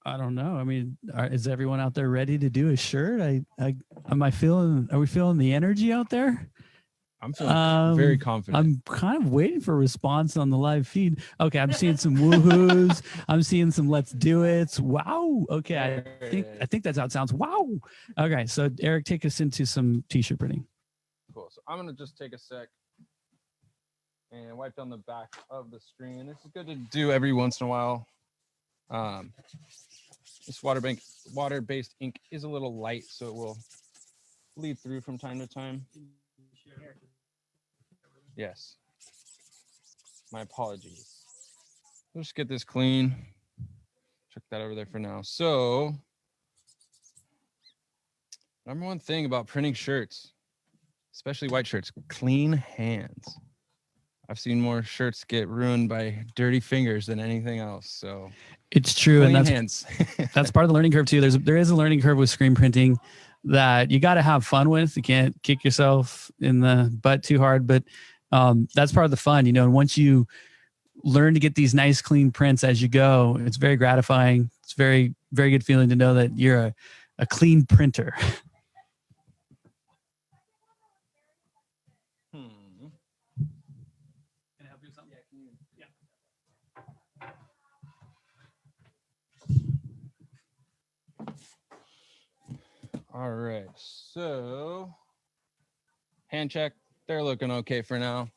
I don't know. I mean, is everyone out there ready to do a shirt? Are we feeling the energy out there? I'm feeling very confident. I'm kind of waiting for a response on the live feed. Okay, I'm seeing some woohoos. I'm seeing some let's do it. Wow. Okay, I think that's how it sounds. Wow. Okay, so Eric, take us into some t-shirt printing. Cool. So I'm gonna just take a sec and wipe down the back of the screen. This is good to do every once in a while. This water-based ink is a little light, so it will bleed through from time to time. Yes. My apologies. Let's get this clean. Check that over there for now. So, number one thing about printing shirts, especially white shirts, clean hands. I've seen more shirts get ruined by dirty fingers than anything else. So it's true, clean and hands. that's part of the learning curve too. There is a learning curve with screen printing that you got to have fun with. You can't kick yourself in the butt too hard, but that's part of the fun, you know. And once you learn to get these nice, clean prints as you go, it's very gratifying. It's very, very good feeling to know that you're a clean printer. Can I help you with something? Yeah. All right. So, hand check. They're looking okay for now.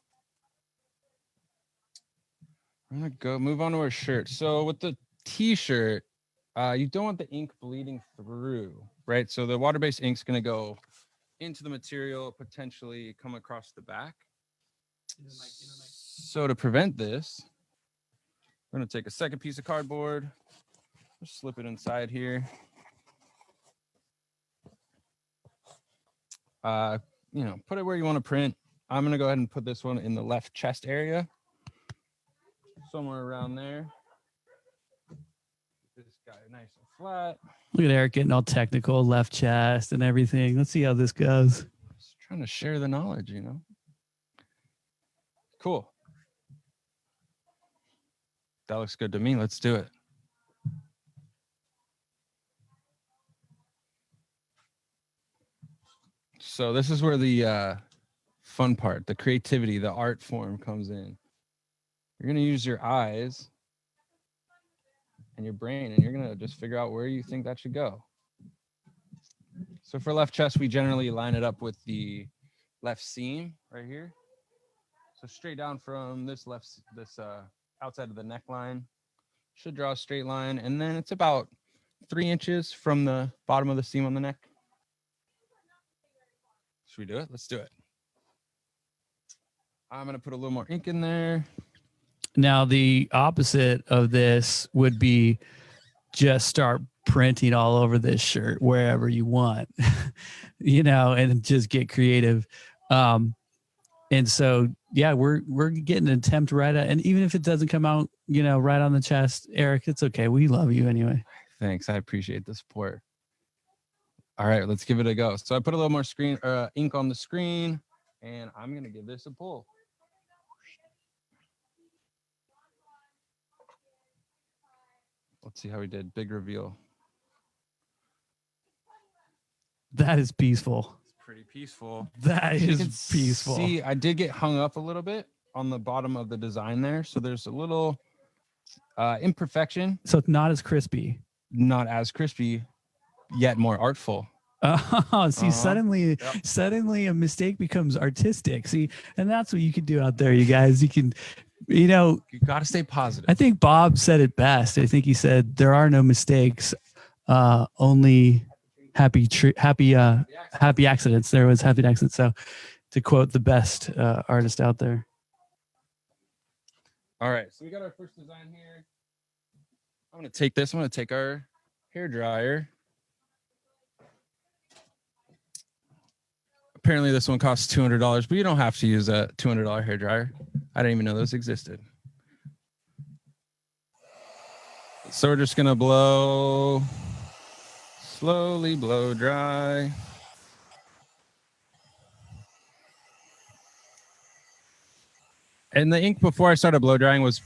I'm gonna move on to our shirt. So with the t-shirt, you don't want the ink bleeding through, right? So the water-based ink's gonna go into the material, potentially come across the back. So to prevent this, we're gonna take a second piece of cardboard, just slip it inside here. You know, put it where you want to print. I'm going to go ahead and put this one in the left chest area. somewhere around there. This guy nice and flat. Look at Eric getting all technical, left chest and everything. Let's see how this goes. Just trying to share the knowledge, you know. Cool. That looks good to me. Let's do it. So this is where the fun part, the creativity, the art form comes in. You're going to use your eyes and your brain, and you're going to just figure out where you think that should go. So for left chest, we generally line it up with the left seam right here. So straight down from this outside of the neckline, should draw a straight line, and then it's about 3 inches from the bottom of the seam on the neck. Should we do it? Let's do it. I'm going to put a little more ink in there. Now, the opposite of this would be just start printing all over this shirt wherever you want, you know, and just get creative. And so, yeah, we're getting an attempt right at, and even if it doesn't come out, you know, right on the chest, Eric, it's okay. We love you anyway. Thanks. I appreciate the support. All right, let's give it a go. So I put a little more ink on the screen, and I'm going to give this a pull. Let's see how we did. Big reveal. That is peaceful. It's pretty peaceful. That You is can peaceful. See, I did get hung up a little bit on the bottom of the design there. So there's a little imperfection. So it's not as crispy. Not as crispy, yet more artful. Oh, see, suddenly a mistake becomes artistic. See, and that's what you can do out there, you guys. You can, you know, You got to stay positive. I think Bob said it best. I think he said there are no mistakes, only happy accidents. There was happy accidents. So, to quote the best artist out there. All right, so we got our first design here. I'm going to take this. I'm going to take our hair dryer. Apparently this one costs $200, but you don't have to use a $200 hair dryer. I didn't even know those existed. So we're just going to slowly blow dry. And the ink before I started blow drying was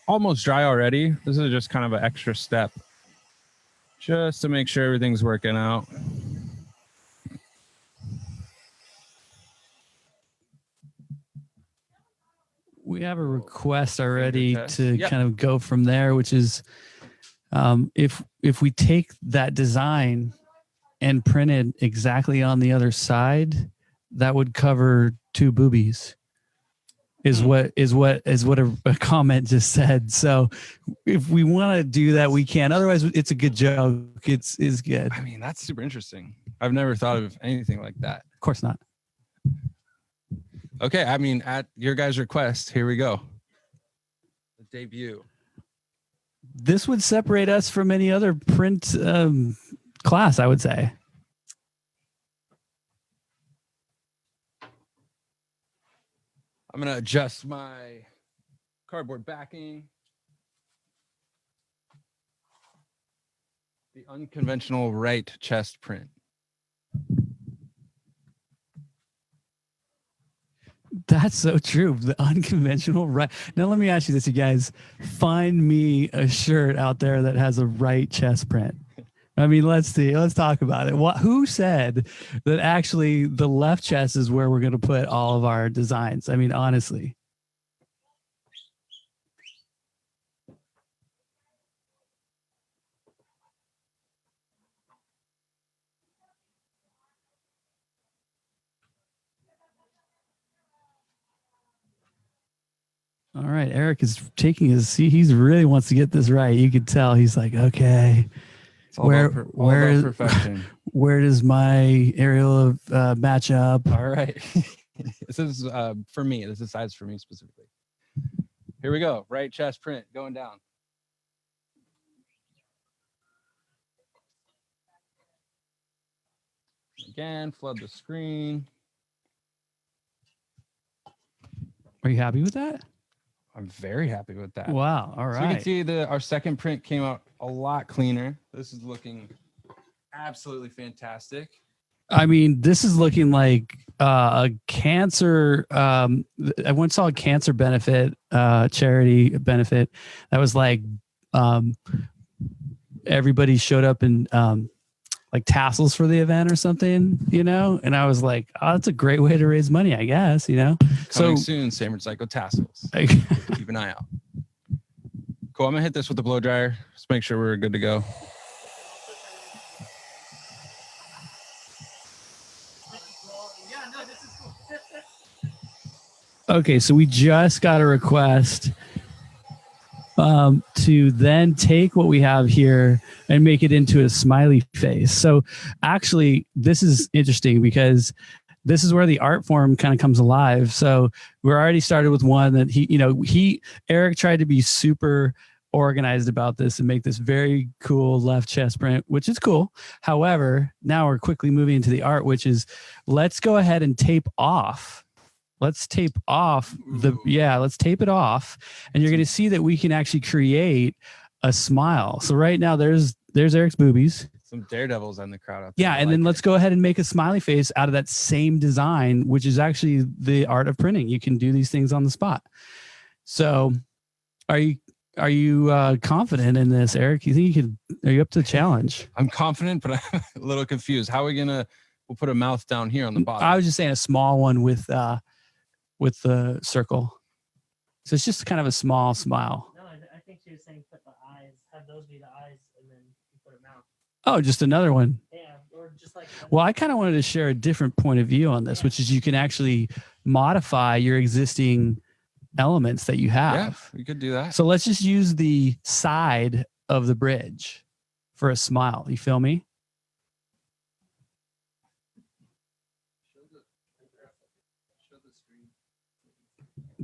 almost dry already. This is just kind of an extra step just to make sure everything's working out. We have a request already test. to Yep. kind of go from there, which is if we take that design and print it exactly on the other side, that would cover 2 boobies. Is what a comment just said. So if we want to do that, we can. Otherwise, it's a good joke. It's good. I mean, that's super interesting. I've never thought of anything like that. Of course not. Okay, I mean, at your guys' request, here we go. The debut. This would separate us from any other print class, I would say. I'm going to adjust my cardboard backing. The unconventional right chest print. That's so true. The unconventional right. Now, let me ask you this, you guys. Find me a shirt out there that has a right chest print. I mean, let's see. Let's talk about it. Who said that actually the left chest is where we're going to put all of our designs? I mean, honestly. All right, Eric is taking his seat. He really wants to get this right. You could tell he's like, okay, It's all about perfection. Where does my aerial match up? All right. This is for me. This is size for me specifically. Here we go. Right chest print going down. Again, flood the screen. Are you happy with that? I'm very happy with that. Wow. All So you can right. see our second print came out a lot cleaner. This is looking absolutely fantastic. I mean, this is looking like a cancer. I once saw a cancer benefit, charity benefit. That was like everybody showed up in like tassels for the event or something, you know? And I was like, oh, that's a great way to raise money, I guess, you know? Coming soon, Franpsycho tassels. Keep an eye out. Cool. I'm gonna hit this with the blow dryer. Just make sure we're good to go. Okay, so we just got a request to then take what we have here and make it into a smiley face. So actually, this is interesting because this is where the art form kind of comes alive. So we're already started with one that Eric tried to be super organized about this and make this very cool left chest print, which is cool. However, now we're quickly moving into the art, which is let's go ahead and tape off. Let's tape off let's tape it off. And you're going to see that we can actually create a smile. So right now there's Eric's boobies. Some daredevils in the crowd out there. Yeah. And then let's go ahead and make a smiley face out of that same design, which is actually the art of printing. You can do these things on the spot. So are you confident in this, Eric? You think are you up to the challenge? I'm confident, but I'm a little confused. How are we we'll put a mouth down here on the bottom. I was just saying a small one with the circle. So it's just kind of a small smile. No, I think she was saying put the eyes, have those be the eyes, and then you put a mouth. Oh, just another one. Yeah, or just like. Well, I kind of wanted to share a different point of view on this, which is you can actually modify your existing elements that you have. Yeah, we could do that. So let's just use the side of the bridge for a smile. You feel me?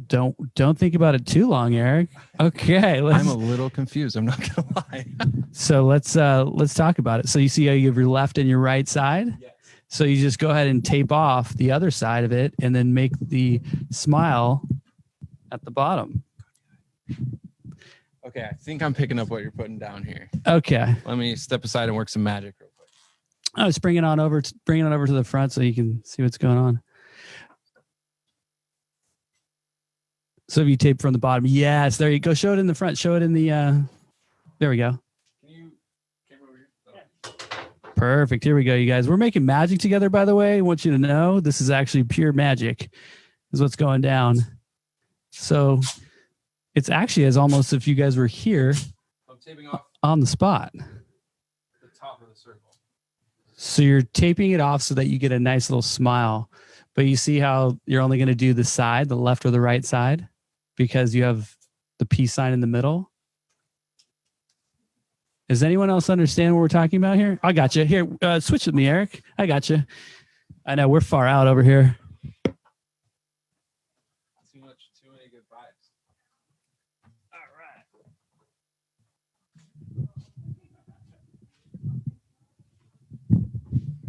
Don't think about it too long, Eric. Okay, I'm a little confused. I'm not gonna lie. So let's talk about it. So you see how you have your left and your right side? Yes. So you just go ahead and tape off the other side of it and then make the smile at the bottom. Okay, I think I'm picking up what you're putting down here. Okay. Let me step aside and work some magic real quick. I was bringing it over to the front so you can see what's going on. So if you tape from the bottom, yes, there you go. Show it in the front. Show it in the, there we go. Can you camera over here? Perfect. Here we go, you guys. We're making magic together, by the way. I want you to know this is actually pure magic is what's going down. So it's actually as almost if you guys were here I'm taping off on the spot. the top of the circle. So you're taping it off so that you get a nice little smile. But you see how you're only going to do the side, the left or the right side, because you have the peace sign in the middle. Does anyone else understand what we're talking about here? I got you. Here, switch with me, Eric. I got you. I know we're far out over here. Too many good vibes. All right.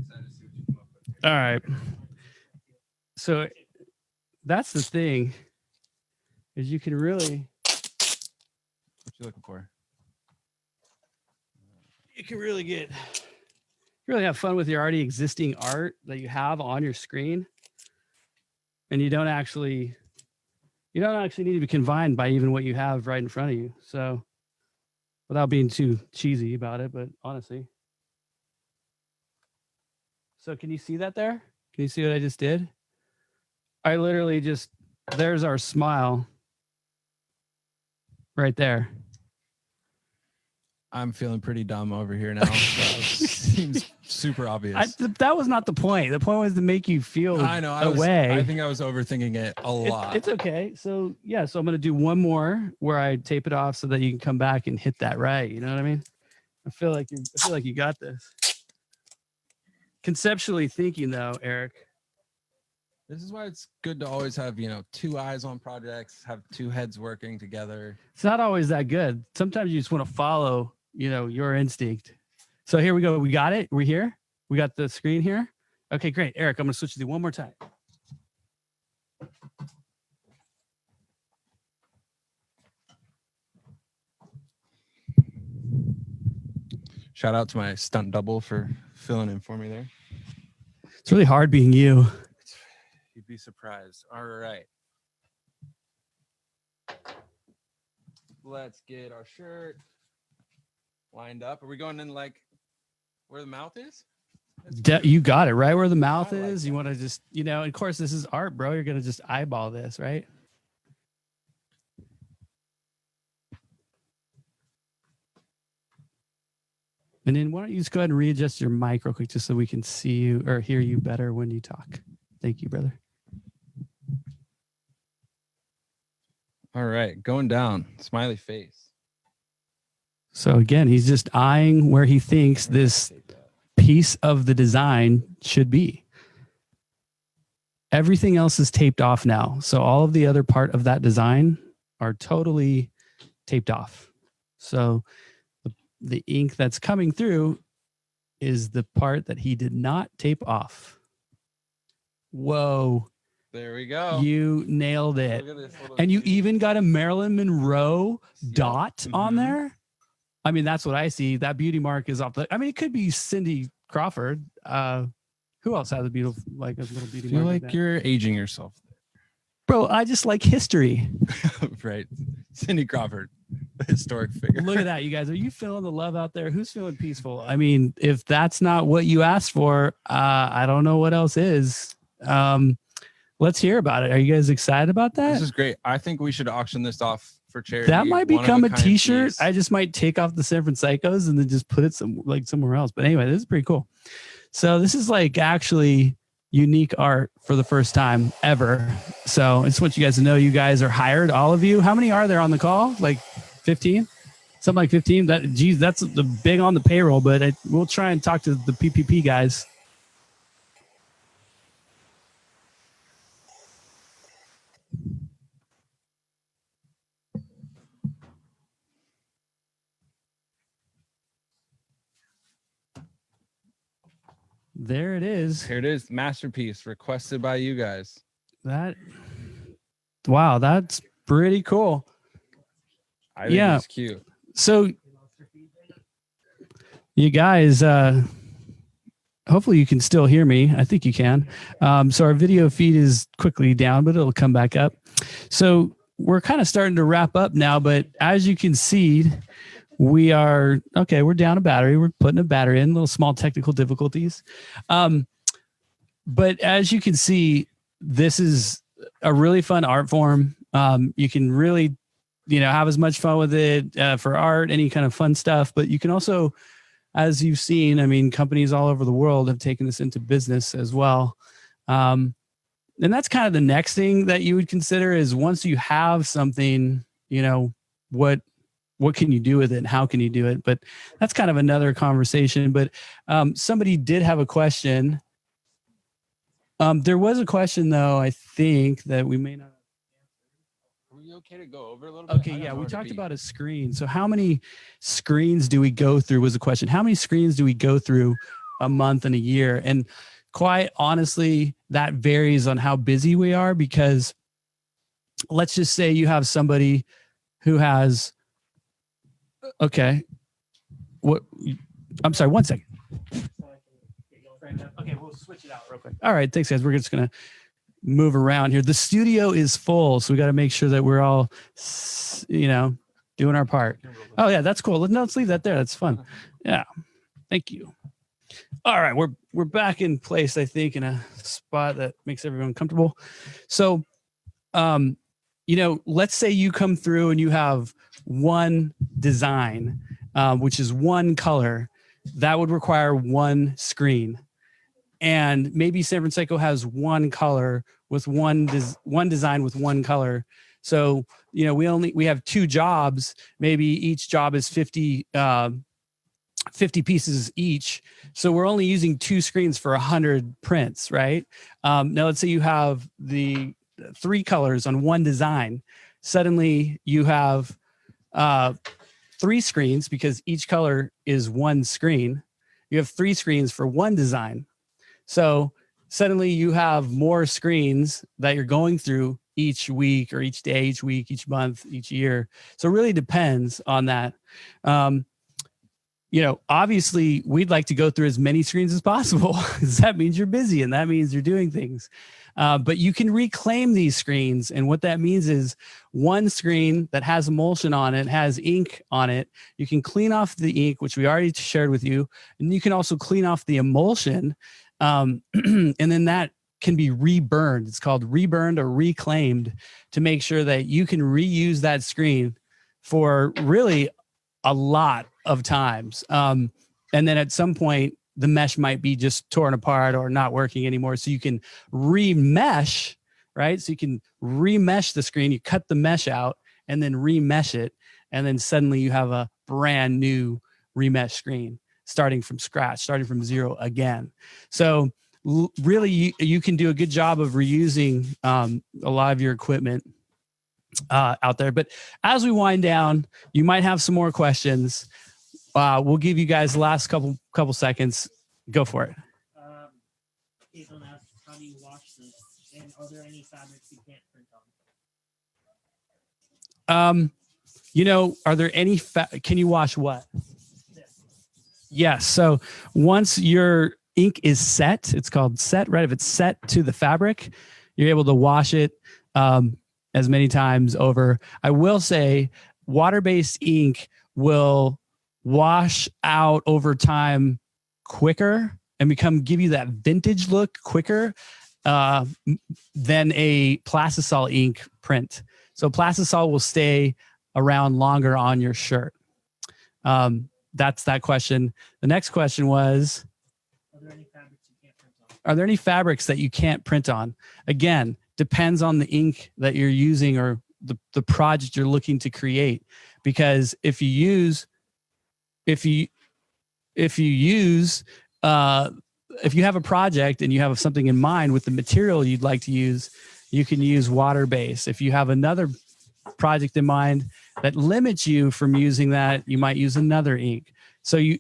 Excited to see what you come up with here. All right. So that's the thing is you can really What you looking for? you can really have fun with your already existing art that you have on your screen. And you don't actually need to be confined by even what you have right in front of you. So without being too cheesy about it, but honestly. So can you see that there? Can you see what I just did? I literally there's our smile right there. I'm feeling pretty dumb over here now. That seems super obvious. That was not the point. The point was to make you feel I know. I think I was overthinking it a lot. It's okay. So yeah, so I'm gonna do one more where I tape it off so that you can come back and hit that right. You know what I mean? I feel like you got this. Conceptually thinking though, Eric. This is why it's good to always have, two eyes on projects, have two heads working together. It's not always that good. Sometimes you just want to follow, your instinct. So here we go. We got it. We're here. We got the screen here. Okay, great. Eric, I'm going to switch with you one more time. Shout out to my stunt double for filling in for me there. It's really hard being you. You'd be surprised. All right. Let's get our shirt lined up. Are we going in like where the mouth is? You got it right where the mouth I like is. You that. want to just, of course, this is art, bro. You're going to just eyeball this, right? And then why don't you just go ahead and readjust your mic real quick just so we can see you or hear you better when you talk. Thank you, brother. All right, going down. Smiley face. So again, he's just eyeing where he thinks this piece of the design should be. Everything else is taped off now. So all of the other part of that design are totally taped off. So the ink that's coming through is the part that he did not tape off. Whoa. There we go. You nailed it. Look at this little And you cutie. even got a Marilyn Monroe dot on Mhm. there. I mean, that's what I see. That beauty mark is off. I mean, it could be Cindy Crawford. Who else has a beautiful, like a little beauty I feel mark? like that? you're aging yourself. Bro, I just like history. Right. Cindy Crawford, the historic figure. Look at that, you guys. Are you feeling the love out there? Who's feeling peaceful? I mean, if that's not what you asked for, I don't know what else is. Let's hear about it. Are you guys excited about that? This is great. I think we should auction this off for charity. That might become a One-of-a-kind t-shirt. piece. I just might take off the San Francisco's and then just put it somewhere else. But anyway, this is pretty cool. So this is like actually unique art for the first time ever. So I just want you guys to know you guys are hired, all of you. How many are there on the call? Like 15? Something like 15. That's the big on the payroll, but we'll try and talk to the PPP guys. There it is. Here it is. Masterpiece requested by you guys. Wow, that's pretty cool. I think Yeah. it's cute. So you guys, hopefully you can still hear me. I think you can. So our video feed is quickly down, but it'll come back up. So we're kind of starting to wrap up now, but as you can see, we're down a battery. We're putting a battery in, little small technical difficulties. But as you can see, this is a really fun art form. You can really, have as much fun with it for art, any kind of fun stuff. But you can also, as you've seen, I mean, companies all over the world have taken this into business as well. And that's kind of the next thing that you would consider is once you have something, what can you do with it and how can you do it? But that's kind of another conversation. But somebody did have a question. There was a question, though, I think that we may not. Are we okay to go over a little bit? Okay, yeah, we talked about a screen. So how many screens do we go through was the question. How many screens do we go through a month and a year? And quite honestly, that varies on how busy we are because let's just say you have somebody who has, okay, what? I'm sorry, 1 second. Okay, we'll switch it out real quick. All right, thanks, guys. We're just going to move around here. The studio is full, so we got to make sure that we're all, doing our part. Oh, yeah, that's cool. Let's leave that there. That's fun. Yeah, thank you. All right, we're back in place, I think, in a spot that makes everyone comfortable. So, let's say you come through and you have one design, which is one color, that would require one screen. And maybe San Francisco has one color with one design with one color. So, we have two jobs. Maybe each job is 50 pieces each. So we're only using two screens for 100 prints, right? Now let's say you have the three colors on one design. Suddenly you have three screens because each color is one screen. You have three screens for one design. So suddenly you have more screens that you're going through each week or each day, each week, each month, each year. So it really depends on that. obviously we'd like to go through as many screens as possible because that means you're busy and that means you're doing things. But you can reclaim these screens. And what that means is one screen that has emulsion on it, has ink on it. You can clean off the ink, which we already shared with you. And you can also clean off the emulsion. And then that can be reburned. It's called reburned or reclaimed to make sure that you can reuse that screen for really a lot of times. And then at some point, the mesh might be just torn apart or not working anymore. So you can remesh, right? So you can remesh the screen, you cut the mesh out and then remesh it. And then suddenly you have a brand new remesh screen starting from scratch, starting from zero again. So really you can do a good job of reusing a lot of your equipment out there. But as we wind down, you might have some more questions. We'll give you guys the last couple seconds. Go for it. Caitlin asks, how do you wash this? And are there any fabrics you can't print on? Are there any, can you wash what? This. Yes. So once your ink is set, it's called set, right? If it's set to the fabric, you're able to wash it as many times over. I will say water-based ink will wash out over time quicker and give you that vintage look quicker than a plastisol ink print. So plastisol will stay around longer on your shirt. That's that question. The next question was, are there any fabrics you can't print on? Are there any fabrics that you can't print on? Again, depends on the ink that you're using or the project you're looking to create. Because if you have a project and you have something in mind with the material you'd like to use, you can use water-based. If you have another project in mind that limits you from using that, you might use another ink. So you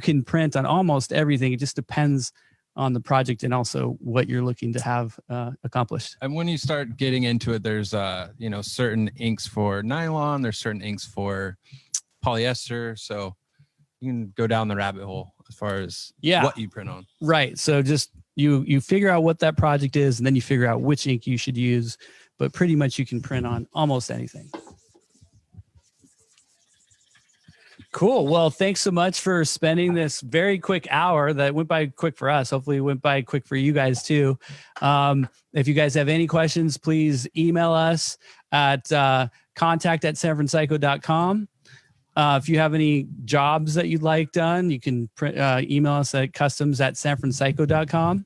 can print on almost everything. It just depends on the project and also what you're looking to have accomplished. And when you start getting into it, there's certain inks for nylon, there's certain inks for polyester. So you can go down the rabbit hole as far as what you print on. Right. So just you figure out what that project is, and then you figure out which ink you should use. But pretty much you can print on almost anything. Cool. Well, thanks so much for spending this very quick hour that went by quick for us. Hopefully it went by quick for you guys too. If you guys have any questions, please email us at contact@sanfranpsycho.com. If you have any jobs that you'd like done, you can email us at customs@sanfranpsycho.com.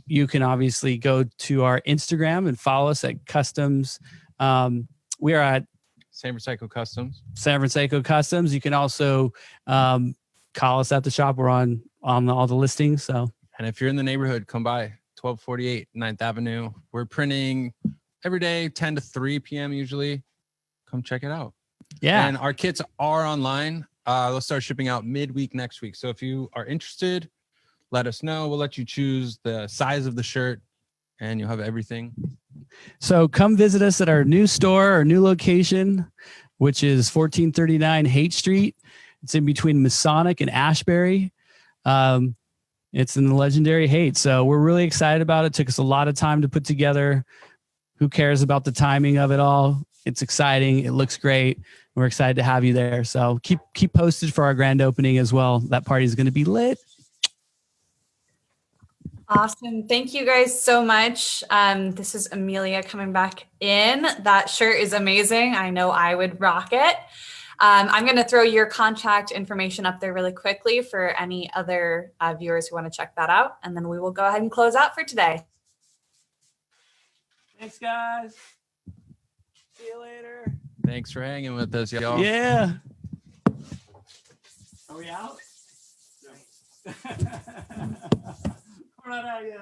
You can obviously go to our Instagram and follow us at customs. We are at Franpsycho Customs. Franpsycho Customs. You can also call us at the shop. We're on all the listings. So, and if you're in the neighborhood, come by 1248 9th Avenue. We're printing every day, 10 to 3 p.m. usually. Come check it out. Yeah. And our kits are online. They'll start shipping out midweek next week. So if you are interested, let us know. We'll let you choose the size of the shirt and you'll have everything. So come visit us at our new store, our new location, which is 1439 Haight Street. It's in between Masonic and Ashbury. It's in the legendary Haight. So we're really excited about it. It took us a lot of time to put together. Who cares about the timing of it all? It's exciting. It looks great. We're excited to have you there. So keep posted for our grand opening as well. That party is going to be lit. Awesome. Thank you guys so much. This is Amelia coming back in. That shirt is amazing. I know I would rock it. I'm going to throw your contact information up there really quickly for any other viewers who want to check that out. And then we will go ahead and close out for today. Thanks, guys. See you later. Thanks for hanging with us, y'all. Yeah. Are we out? We're not out yet.